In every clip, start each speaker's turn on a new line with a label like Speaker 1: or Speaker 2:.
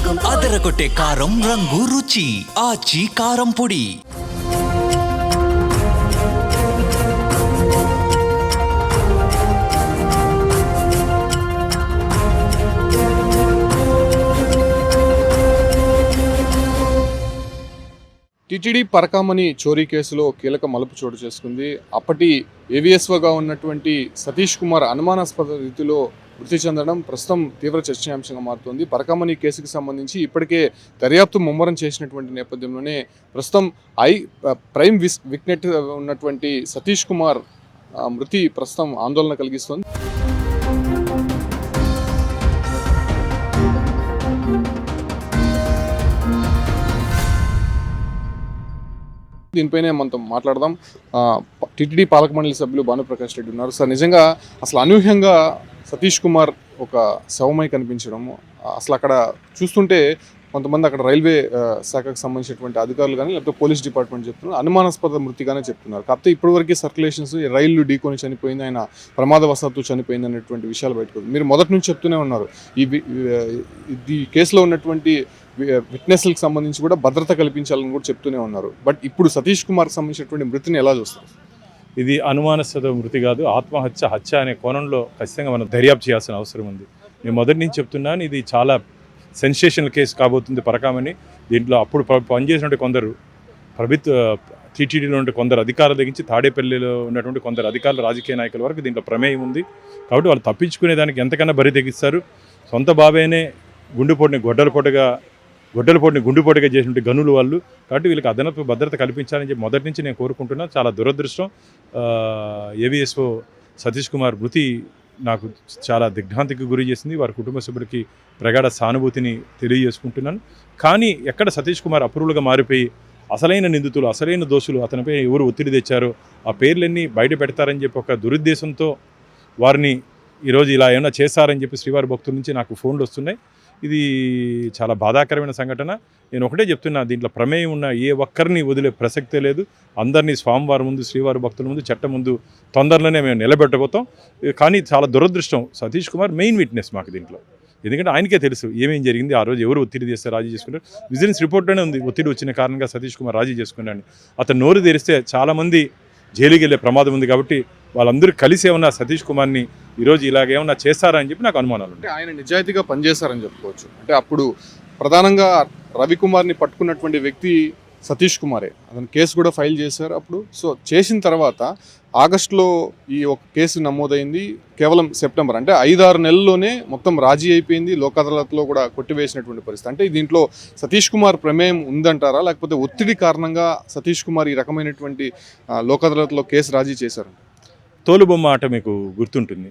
Speaker 1: అదరగొట్టే కారం రంగు రుచి ఆచి కారం పొడి.
Speaker 2: టీటీడీ పరకామణి చోరీ కేసులో కీలక మలుపు చోటు చేసుకుంది. అప్పటి ఏవీఎస్ఓగా ఉన్నటువంటి సతీష్ కుమార్ అనుమానాస్పద రీతిలో మృతి చెందడం ప్రస్తుతం తీవ్ర చర్చనీయాంశంగా మారుతోంది. పరకామణి కేసుకు సంబంధించి ఇప్పటికే దర్యాప్తు ముమ్మరం చేసినటువంటి నేపథ్యంలోనే ప్రస్తుతం ప్రైమ్ విక్నెట్ ఉన్నటువంటి సతీష్ కుమార్ మృతి ప్రస్తుతం ఆందోళన కలిగిస్తోంది. దీనిపైనే మనతో మాట్లాడదాం. టీటీడీ పాలక మండలి సభ్యులు భానుప్రకాష్ రెడ్డి ఉన్నారు. సార్, నిజంగా అసలు అనూహ్యంగా సతీష్ కుమార్ ఒక శవమై కనిపించడము, అసలు అక్కడ చూస్తుంటే కొంతమంది అక్కడ రైల్వే శాఖకు సంబంధించినటువంటి అధికారులు కానీ లేకపోతే పోలీస్ డిపార్ట్మెంట్ చెప్తున్నారు అనుమానాస్పద మృతిగానే చెప్తున్నారు. కాకపోతే ఇప్పటివరకు సర్క్యులేషన్స్ రైళ్లు ఢీకొని చనిపోయింది, ఆయన ప్రమాదవశాత్తు చనిపోయింది అనేటువంటి విషయాలు బయటకు మీరు మొదటి నుంచి చెప్తూనే ఉన్నారు. ఈ కేసులో ఉన్నటువంటి విట్నెస్లకు సంబంధించి కూడా భద్రత కల్పించాలని కూడా చెప్తూనే ఉన్నారు. బట్ ఇప్పుడు సతీష్ కుమార్కి సంబంధించినటువంటి మృతిని ఎలా చూస్తారు?
Speaker 3: ఇది అనుమానాస్పద మృతి కాదు, హత్య అనే కోణంలో ఖచ్చితంగా మనం దర్యాప్తు చేయాల్సిన అవసరం ఉంది. నేను మొదటి నుంచి చెప్తున్నాను, ఇది చాలా సెన్సేషనల్ కేసు కాబోతుంది పరకామణి. దీంట్లో అప్పుడు పనిచేసినటువంటి కొందరు టీటీడీలో ఉండే కొందరు అధికారులు తగ్గించి తాడేపల్లిలో ఉన్నటువంటి కొందరు అధికారులు రాజకీయ నాయకుల వరకు దీంట్లో ప్రమేయం ఉంది. కాబట్టి వాళ్ళు తప్పించుకునేదానికి ఎంతకన్నా బరి తెగిస్తారు. సొంత బాబేనే గొడ్డలపోటుని గుండుపోటుగా చేసినటువంటి గనులు వాళ్ళు. కాబట్టి వీళ్ళకి అదనపు భద్రత కల్పించాలని చెప్పి మొదటి నుంచి నేను కోరుకుంటున్నాను. చాలా దురదృష్టం. ఏవీఎస్ఓ సతీష్ కుమార్ మృతి నాకు చాలా దిగ్భ్రాంతికి గురి చేసింది. వారి కుటుంబ సభ్యులకి ప్రగాఢ సానుభూతిని తెలియజేసుకుంటున్నాను. కానీ ఎక్కడ సతీష్ కుమార్ అప్రూవల్గా మారిపోయి అసలైన నిందితులు, అసలైన దోషులు, అతనిపై ఎవరు ఒత్తిడి తెచ్చారో ఆ పేర్లన్నీ బయట పెడతారని చెప్పి ఒక దురుద్దేశంతో వారిని ఈరోజు ఇలా ఏమైనా చేశారని చెప్పి శ్రీవారి భక్తుల నుంచి నాకు ఫోన్లు వస్తున్నాయి. ఇది చాలా బాధాకరమైన సంఘటన. నేను ఒకటే చెప్తున్నా, దీంట్లో ప్రమేయం ఉన్న ఏ ఒక్కరిని వదిలే ప్రసక్తే లేదు. అందరినీ స్వామివారి ముందు, శ్రీవారి భక్తుల ముందు, చట్టం ముందు తొందరలోనే మేము నిలబెట్టబోతాం. కానీ చాలా దురదృష్టం, సతీష్ కుమార్ మెయిన్ విట్నెస్ మాకు దీంట్లో. ఎందుకంటే ఆయనకే తెలుసు ఏమేం జరిగింది, ఆ రోజు ఎవరు ఒత్తిడి చేస్తే రాజీ చేసుకున్నారు. విజిలెన్స్ రిపోర్ట్లోనే ఉంది ఒత్తిడి వచ్చిన కారణంగా సతీష్ కుమార్ రాజీ చేసుకున్నాడు. అతను నోరు తెరిస్తే చాలామంది జైలుకి వెళ్ళే ప్రమాదం ఉంది. కాబట్టి వాళ్ళందరూ కలిసి ఏమన్నా సతీష్ కుమార్ని ఈరోజు ఇలాగేమన్నా చేస్తారని చెప్పి నాకు అనుమానాలు ఉంటాయి.
Speaker 2: ఆయన నిజాయితీగా పనిచేస్తారని చెప్పుకోవచ్చు. అంటే అప్పుడు ప్రధానంగా రవికుమార్ని పట్టుకున్నటువంటి వ్యక్తి సతీష్ కుమారే. అతను కేసు కూడా ఫైల్ చేశారు అప్పుడు. సో చేసిన తర్వాత ఆగస్టులో ఈ ఒక కేసు నమోదైంది. కేవలం సెప్టెంబర్ అంటే 5-6 నెలల్లోనే మొత్తం రాజీ అయిపోయింది. లోక్ అదాలత్లో కూడా కొట్టివేసినటువంటి పరిస్థితి. అంటే దీంట్లో సతీష్ కుమార్ ప్రమేయం ఉందంటారా, లేకపోతే ఒత్తిడి కారణంగా సతీష్ కుమార్ ఈ రకమైనటువంటి లోక్ అదాలత్లో కేసు రాజీ చేశారు?
Speaker 3: తోలుబొమ్మ ఆట మీకు గుర్తుంటుంది.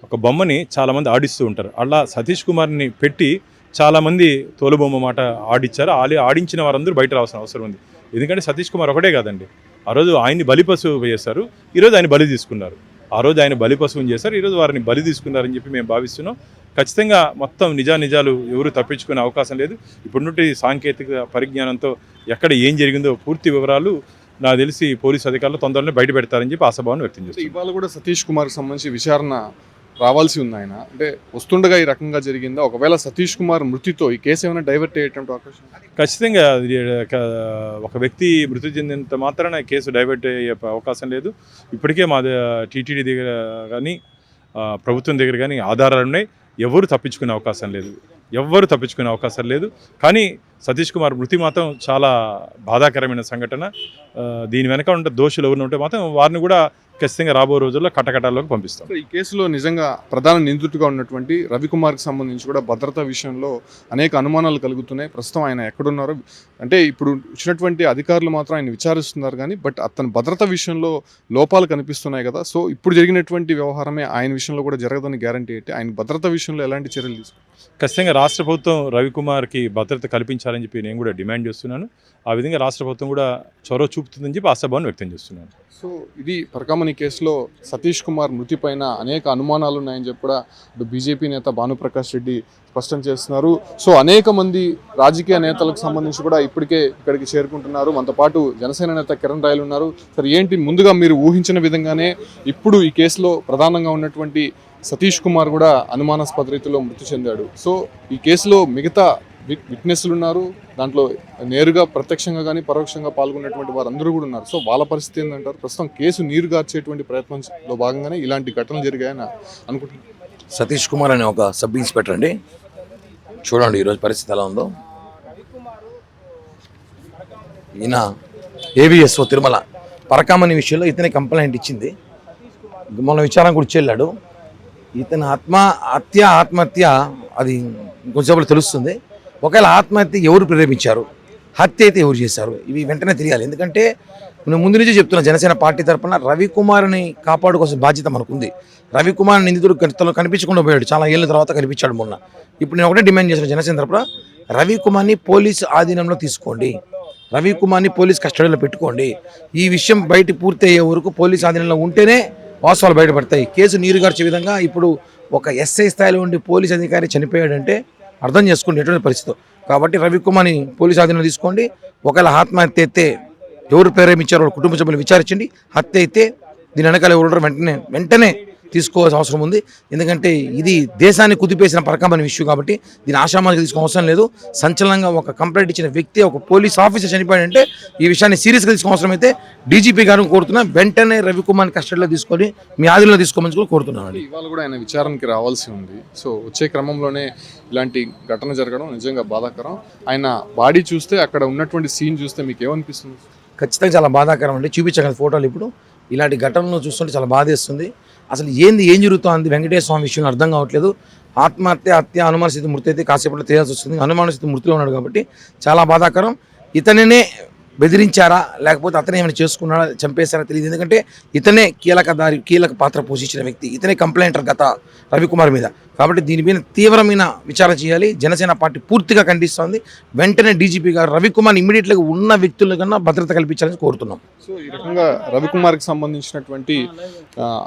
Speaker 3: ఒక బొమ్మని చాలామంది ఆడిస్తూ ఉంటారు. అలా సతీష్ కుమార్ని పెట్టి చాలామంది తోలుబొమ్మ మాట ఆడించారు. ఆడించిన వారందరూ బయట రావాల్సిన అవసరం ఉంది. ఎందుకంటే సతీష్ కుమార్ ఒకటే కాదండి, ఆ రోజు ఆయన్ని బలిపశువు చేశారు, ఈరోజు ఆయన బలి తీసుకున్నారు. ఆ రోజు ఆయన బలిపశువుని చేశారు, ఈరోజు వారిని బలి తీసుకున్నారని చెప్పి మేము భావిస్తున్నాం. ఖచ్చితంగా మొత్తం నిజాలు ఎవరు తప్పించుకునే అవకాశం లేదు. ఇప్పుడున్నటువంటి సాంకేతిక పరిజ్ఞానంతో ఎక్కడ ఏం జరిగిందో పూర్తి వివరాలు నాకు తెలిసి పోలీసు అధికారులు తొందరలో బయట పెడతారని చెప్పి ఆశాభావం వ్యక్తం చేస్తారు.
Speaker 2: ఇవాళ కూడా సతీష్ కుమార్కి సంబంధించి విచారణ రావాల్సి ఉంది. ఆయన అంటే వస్తుండగా ఈ రకంగా జరిగిందా? ఒకవేళ సతీష్ కుమార్ మృతితో ఈ కేసు ఏమైనా డైవర్ట్ అయ్యేటువంటి అవకాశం?
Speaker 3: ఖచ్చితంగా ఒక వ్యక్తి మృతి చెందినంత మాత్రాన కేసు డైవర్ట్ అయ్యే అవకాశం లేదు. ఇప్పటికే మా టీటీడీ దగ్గర కానీ ప్రభుత్వం దగ్గర కానీ ఆధారాలు ఉన్నాయి. ఎవరు తప్పించుకునే అవకాశం లేదు. కానీ సతీష్ కుమార్ మృతి మాత్రం చాలా బాధాకరమైన సంఘటన. దీని వెనక ఉంటే దోషులు ఎవరు ఉంటే మాత్రం వారిని కూడా ఖచ్చితంగా రాబో రోజుల్లో కటకటాల్లోకి పంపిస్తాం.
Speaker 2: ఈ కేసులో నిజంగా ప్రధాన నిందితుడిగా ఉన్నటువంటి రవికుమార్కి సంబంధించి కూడా భద్రతా విషయంలో అనేక అనుమానాలు కలుగుతున్నాయి. ప్రస్తుతం ఆయన ఎక్కడున్నారు అంటే ఇప్పుడు వచ్చినటువంటి అధికారులు మాత్రం ఆయన విచారిస్తున్నారు కానీ బట్ అతని భద్రత విషయంలో లోపాలు కనిపిస్తున్నాయి కదా. సో ఇప్పుడు జరిగినటువంటి వ్యవహారమే ఆయన విషయంలో కూడా జరగదని గ్యారంటీ అయితే ఆయన భద్రత విషయంలో ఎలాంటి చర్యలు తీసుకుంటారు?
Speaker 3: ఖచ్చితంగా రాష్ట్ర ప్రభుత్వం రవికుమార్కి భద్రత కల్పించాలని చెప్పి నేను కూడా డిమాండ్ చేస్తున్నాను. ఆ విధంగా రాష్ట్ర ప్రభుత్వం కూడా చొరవ చూపుతుందని చెప్పి ఆశాభావం వ్యక్తం చేస్తున్నాను.
Speaker 2: సో ఇది పరకామణి కేసులో సతీష్ కుమార్ మృతి పైన అనేక అనుమానాలు ఉన్నాయని చెప్పి కూడా బీజేపీ నేత భానుప్రకాష్ రెడ్డి స్పష్టం చేస్తున్నారు. సో అనేక మంది రాజకీయ నేతలకు సంబంధించి కూడా ఇప్పటికే ఇక్కడికి చేరుకుంటున్నారు. మనతో పాటు జనసేన నేత కిరణ్ రాయలు ఉన్నారు. సరే ఏంటి, ముందుగా మీరు ఊహించిన విధంగానే ఇప్పుడు ఈ కేసులో ప్రధానంగా ఉన్నటువంటి సతీష్ కుమార్ కూడా అనుమానాస్పద రీతిలో మృతి చెందాడు. సో ఈ కేసులో మిగతా విట్నెస్లు ఉన్నారు, దాంట్లో నేరుగా ప్రత్యక్షంగా కానీ పరోక్షంగా పాల్గొన్నటువంటి వారు అందరూ కూడా ఉన్నారు. సో వాళ్ళ పరిస్థితి ఏంటంటారు? ప్రస్తుతం కేసు నీరుగార్చేటువంటి ప్రయత్నంలో భాగంగానే ఇలాంటి ఘటనలు జరిగాయని అనుకుంటున్నారు.
Speaker 4: సతీష్ కుమార్ అనే ఒక సబ్ ఇన్స్పెక్టర్ అండి. చూడండి ఈరోజు పరిస్థితి ఎలా ఉందో. ఈయన ఏవిఎస్ఓ తిరుమల పరకామణి విషయంలో ఇతని కంప్లైంట్ ఇచ్చింది. మన విచారణ కూడా వెళ్ళాడు. ఇతని ఆత్మహత్య అది కొంచెం తెలుస్తుంది. ఒకవేళ ఆత్మహత్య ఎవరు ప్రేరేపించారు, హత్య అయితే ఎవరు చేశారు, ఇవి వెంటనే తెలియాలి. ఎందుకంటే నేను ముందు నుంచి చెప్తున్నా, జనసేన పార్టీ తరఫున రవికుమార్ని కాపాడుకోవాల్సిన బాధ్యత మనకుంది. రవికుమార్ నిందితుడు కనిపించకుండా పోయాడు, చాలా ఏళ్ళ తర్వాత కనిపించాడు మొన్న. ఇప్పుడు నేను ఒకటే డిమాండ్ చేసిన జనసేన తరఫున, రవికుమార్ని పోలీసు ఆధీనంలో తీసుకోండి, రవికుమార్ని పోలీస్ కస్టడీలో పెట్టుకోండి. ఈ విషయం బయట పూర్తి అయ్యే వరకు పోలీస్ ఆధీనంలో ఉంటేనే వాస్తవాలు బయటపడతాయి. కేసు నీరుగార్చే విధంగా ఇప్పుడు ఒక ఎస్ఐ స్థాయిలో ఉండి పోలీస్ అధికారి చనిపోయాడంటే అర్థం చేసుకోండి ఎటువంటి పరిస్థితి. కాబట్టి రవికుమార్ని పోలీస్ ఆధీనంలో తీసుకోండి. ఒకవేళ ఆత్మహత్య అయితే ఎవరు ప్రేరేపించారో కుటుంబ సభ్యులు విచారించండి. హత్య అయితే దీని వెనకాల ఎవరు వెంటనే తీసుకోవాల్సిన అవసరం ఉంది. ఎందుకంటే ఇది దేశాన్ని కుదిపేసిన పరకామణి ఇష్యూ కాబట్టి దీని ఆశామానికి తీసుకో అవసరం లేదు. సంచలనంగా ఒక కంప్లైంట్ ఇచ్చిన వ్యక్తి, ఒక పోలీస్ ఆఫీసర్ చనిపోయాడంటే ఈ విషయాన్ని సీరియస్గా తీసుకో అవసరం అయితే డీజీపీ గారిని కోరుతున్నా, వెంటనే రవికుమార్ని కస్టడీలో తీసుకొని మీ ఆధీనంలో తీసుకోమని కూడా కోరుతున్నాను.
Speaker 2: ఇవాళ కూడా ఆయన విచారణకి రావాల్సి ఉంది. సో వచ్చే క్రమంలోనే ఇలాంటి ఘటన జరగడం నిజంగా బాధాకరం. ఆయన బాడీ చూస్తే, అక్కడ ఉన్నటువంటి సీన్ చూస్తే మీకు ఏమనిపిస్తుంది?
Speaker 4: ఖచ్చితంగా చాలా బాధాకరం అండి. చూపించగల ఫోటోలు ఇప్పుడు ఇలాంటి ఘటనలు చూస్తుంటే చాలా బాధేస్తుంది. అసలు ఏం జరుగుతుంది వెంకటేశ్వర స్వామి విషయంలో అర్థం కావట్లేదు. హత్య అనుమానస్థితి మృతి అయితే కాసేపట్లో తెలియాల్సి వస్తుంది. అనుమానస్థితి మృతిలో ఉన్నాడు కాబట్టి చాలా బాధాకరం. ఇతనినే బెదిరించారా లేకపోతే అతనే ఏమైనా చేసుకున్నాడా, చంపేశారా తెలియదు. ఎందుకంటే ఇతనే కీలక పాత్ర పోషించిన వ్యక్తి, ఇతనే కంప్లైంటర్ గత రవికుమార్ మీద. కాబట్టి దీనిపైన తీవ్రమైన విచారణ చేయాలి. జనసేన పార్టీ పూర్తిగా ఖండిస్తోంది. వెంటనే డీజీపీ గారు రవికుమార్ ఇమ్మీడియట్గా ఉన్న వ్యక్తుల కన్నా భద్రత కల్పించాలని కోరుతున్నాం.
Speaker 2: సో ఈ రకంగా రవికుమార్కి సంబంధించినటువంటి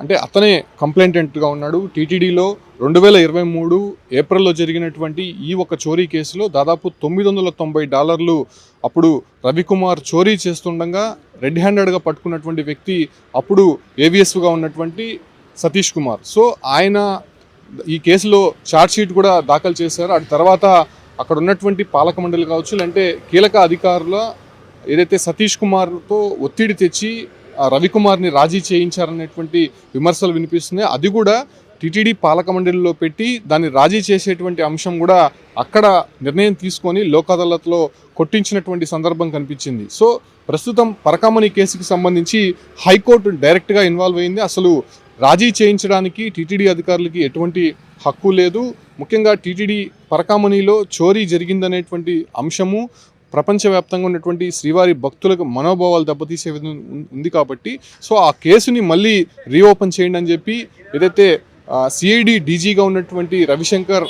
Speaker 2: అంటే అతనే కంప్లైంటెంట్గా ఉన్నాడు. టీటీడీలో 2023 ఏప్రిల్లో జరిగినటువంటి ఈ ఒక చోరీ కేసులో దాదాపు $990 అప్పుడు రవికుమార్ చోరీ చేస్తుండగా రెడ్ హ్యాండెడ్గా పట్టుకున్నటువంటి వ్యక్తి అప్పుడు ఏవిఎస్గా ఉన్నటువంటి సతీష్ కుమార్. సో ఆయన ఈ కేసులో ఛార్జ్షీట్ కూడా దాఖలు చేశారు. ఆ తర్వాత అక్కడ ఉన్నటువంటి పాలక మండలి కావచ్చు, లేదంటే కీలక అధికారుల ఏదైతే సతీష్ కుమార్తో ఒత్తిడి తెచ్చి రవికుమార్ని రాజీ చేయించారనేటువంటి విమర్శలు వినిపిస్తున్నాయి. అది కూడా టీటీడీ పాలక మండలిలో పెట్టి దాన్ని రాజీ చేసేటువంటి అంశం కూడా అక్కడ నిర్ణయం తీసుకొని లోక్ అదాలత్లో కొట్టించినటువంటి సందర్భం కనిపించింది. సో ప్రస్తుతం పరకామణి కేసుకి సంబంధించి హైకోర్టు డైరెక్ట్గా ఇన్వాల్వ్ అయింది. అసలు రాజీ చేయించడానికి టీటీడీ అధికారులకి ఎటువంటి హక్కు లేదు. ముఖ్యంగా టీటీడీ పరకామణిలో చోరీ జరిగిందనేటువంటి అంశము ప్రపంచవ్యాప్తంగా ఉన్నటువంటి శ్రీవారి భక్తులకు మనోభావాలు దెబ్బతీసే విధంగా ఉంది కాబట్టి సో ఆ కేసుని మళ్ళీ రీఓపెన్ చేయండి అని చెప్పి ఏదైతే సిఐడి డీజీగా ఉన్నటువంటి రవిశంకర్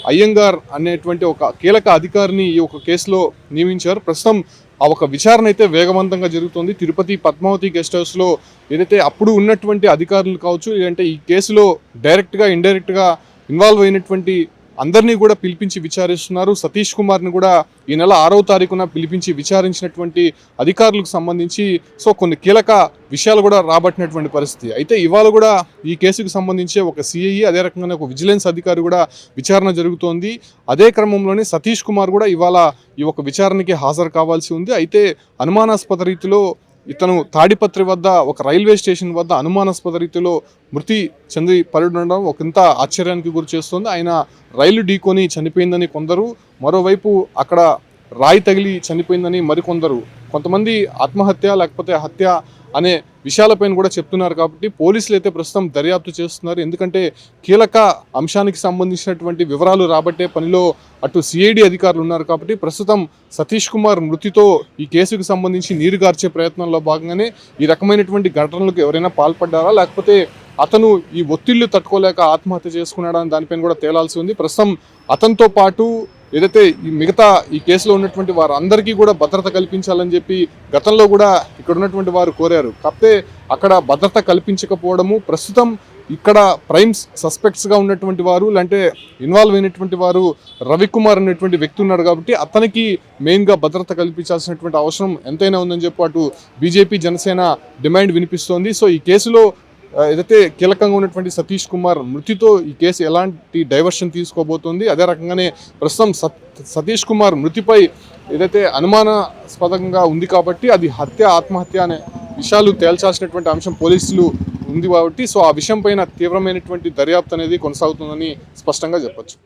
Speaker 2: అయ్యంగార్ అనేటువంటి ఒక కీలక అధికారిని ఈ ఒక కేసులో నియమించారు. ప్రస్తుతం ఆ ఒక విచారణ అయితే వేగవంతంగా జరుగుతుంది. తిరుపతి పద్మావతి గెస్ట్ హౌస్లో ఏదైతే అప్పుడు ఉన్నటువంటి అధికారులు కావచ్చు, లేదంటే ఈ కేసులో డైరెక్ట్గా ఇండైరెక్ట్గా ఇన్వాల్వ్ అయినటువంటి అందరినీ కూడా పిలిపించి విచారిస్తున్నారు. సతీష్ కుమార్ని కూడా ఈ నెల 6వ తారీఖున పిలిపించి విచారించినటువంటి అధికారులకు సంబంధించి సో కొన్ని కీలక విషయాలు కూడా రాబట్టినటువంటి పరిస్థితి. అయితే ఇవాళ కూడా ఈ కేసుకు సంబంధించి ఒక సిఐ, అదే రకంగానే ఒక విజిలెన్స్ అధికారి కూడా విచారణ జరుగుతోంది. అదే క్రమంలోనే సతీష్ కుమార్ కూడా ఇవాళ ఈ ఒక విచారణకి హాజరు కావాల్సి ఉంది. అయితే అనుమానాస్పద రీతిలో ఇతను తాడిపత్రి వద్ద ఒక రైల్వే స్టేషన్ వద్ద అనుమానాస్పద రీతిలో మృతి చెంది పడుండడం ఒకంత ఆశ్చర్యానికి గురి చేస్తుంది. ఆయన రైలు ఢీకొని చనిపోయిందని కొందరు, మరోవైపు అక్కడ రాయి తగిలి చనిపోయిందని మరికొందరు, కొంతమంది ఆత్మహత్య లేకపోతే హత్య అనే విషయాలపైన కూడా చెప్తున్నారు. కాబట్టి పోలీసులు అయితే ప్రస్తుతం దర్యాప్తు చేస్తున్నారు. ఎందుకంటే కీలక అంశానికి సంబంధించినటువంటి వివరాలు రాబట్టే పనిలో అటు సిఐడి అధికారులు ఉన్నారు. కాబట్టి ప్రస్తుతం సతీష్ కుమార్ మృతితో ఈ కేసుకు సంబంధించి నీరుగార్చే ప్రయత్నంలో భాగంగానే ఈ రకమైనటువంటి ఘటనలకు ఎవరైనా పాల్పడ్డారా, లేకపోతే అతను ఈ ఒత్తిళ్లు తట్టుకోలేక ఆత్మహత్య చేసుకున్నాడా అని దానిపైన కూడా తేలాల్సి ఉంది. ప్రస్తుతం అతనితో పాటు ఏదైతే ఈ మిగతా ఈ కేసులో ఉన్నటువంటి వారు అందరికీ కూడా భద్రత కల్పించాలని చెప్పి గతంలో కూడా ఇక్కడ ఉన్నటువంటి వారు కోరారు. కాకపోతే అక్కడ భద్రత కల్పించకపోవడము, ప్రస్తుతం ఇక్కడ ప్రైమ్స్ సస్పెక్ట్స్గా ఉన్నటువంటి వారు అంటే ఇన్వాల్వ్ అయినటువంటి వారు రవికుమార్ అనేటువంటి వ్యక్తి ఉన్నాడు. కాబట్టి అతనికి మెయిన్గా భద్రత కల్పించాల్సినటువంటి అవసరం ఎంతైనా ఉందని చెప్పి అటు బీజేపీ జనసేన డిమాండ్ వినిపిస్తోంది. సో ఈ కేసులో ఏదైతే కీలకంగా ఉన్నటువంటి సతీష్ కుమార్ మృతితో ఈ కేసు ఎలాంటి డైవర్షన్ తీసుకోబోతోంది, అదే రకంగానే ప్రస్తుతం సతీష్ కుమార్ మృతిపై ఏదైతే అనుమానాస్పదంగా ఉంది కాబట్టి అది ఆత్మహత్య అనే విషయాలు తేల్చాల్సినటువంటి అంశం పోలీసులు ఉంది కాబట్టి సో ఆ విషయం పైన తీవ్రమైనటువంటి దర్యాప్తు అనేది కొనసాగుతుందని స్పష్టంగా చెప్పొచ్చు.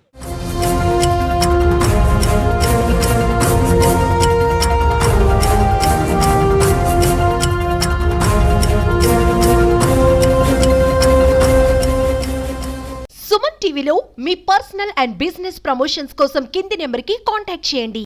Speaker 5: సుమన్ టీవీలో మీ పర్సనల్ అండ్ బిజినెస్ ప్రమోషన్స్ కోసం కింది నెంబర్కి కాంటాక్ట్ చేయండి.